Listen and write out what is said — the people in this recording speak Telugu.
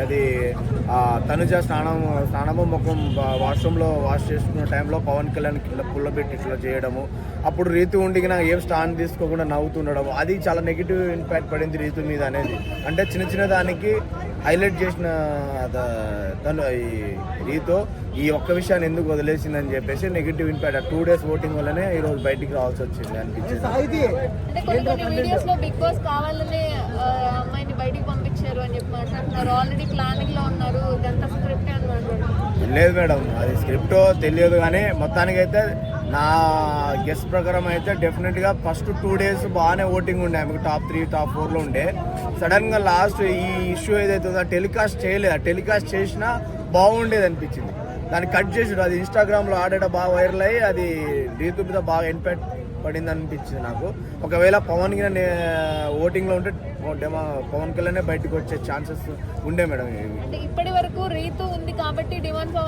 అది తనుజ స్నానము ముఖం వాష్రూమ్లో వాష్ చేసుకున్న టైంలో పవన్ కళ్యాణ్ కింద పుల్లబెట్టి ఇట్లా చేయడము, అప్పుడు రీతు ఉండికి నాకు ఏం స్టాండ్ తీసుకోకుండా నవ్వుతుండడం, అది చాలా నెగిటివ్ ఇంపాక్ట్ పడింది రీతు మీద అనేది. అంటే చిన్న చిన్న దానికి హైలైట్ చేసిన తను ఈ రీతు ఈ ఒక్క విషయాన్ని ఎందుకు వదిలేసిందని చెప్పేసి నెగిటివ్ ఇంపాక్ట్ 2 days ఓటింగ్ వల్లనే ఈరోజు బయటికి రావాల్సి వచ్చింది అనిపించింది. లేదు మేడం, అది స్క్రిప్ట్ తెలియదు కానీ మొత్తానికైతే నా గెస్ట్ ప్రకారం అయితే డెఫినెట్గా ఫస్ట్ 2 days బాగానే ఓటింగ్ ఉండే, ఆమెకు టాప్ 3 టాప్ 4లో ఉండే. సడన్గా లాస్ట్ ఈ ఇష్యూ ఏదైతే ఉందో టెలికాస్ట్ చేయలేదు, టెలికాస్ట్ చేసినా బాగుండేది అనిపించింది. దాన్ని కట్ చేసాడు, అది ఇన్స్టాగ్రామ్లో ఆడేట బాగా వైరల్ అయ్యి అది రీతు మీద బాగా ఇంపాక్ట్ పడింది అనిపించింది నాకు. ఒకవేళ పవన్ ఓటింగ్లో ఉంటే పవన్ కళ్యాణ్ బయటకు వచ్చే ఛాన్సెస్ ఉండే మేడం. ఇప్పటి వరకు రీతు ఉంది కాబట్టి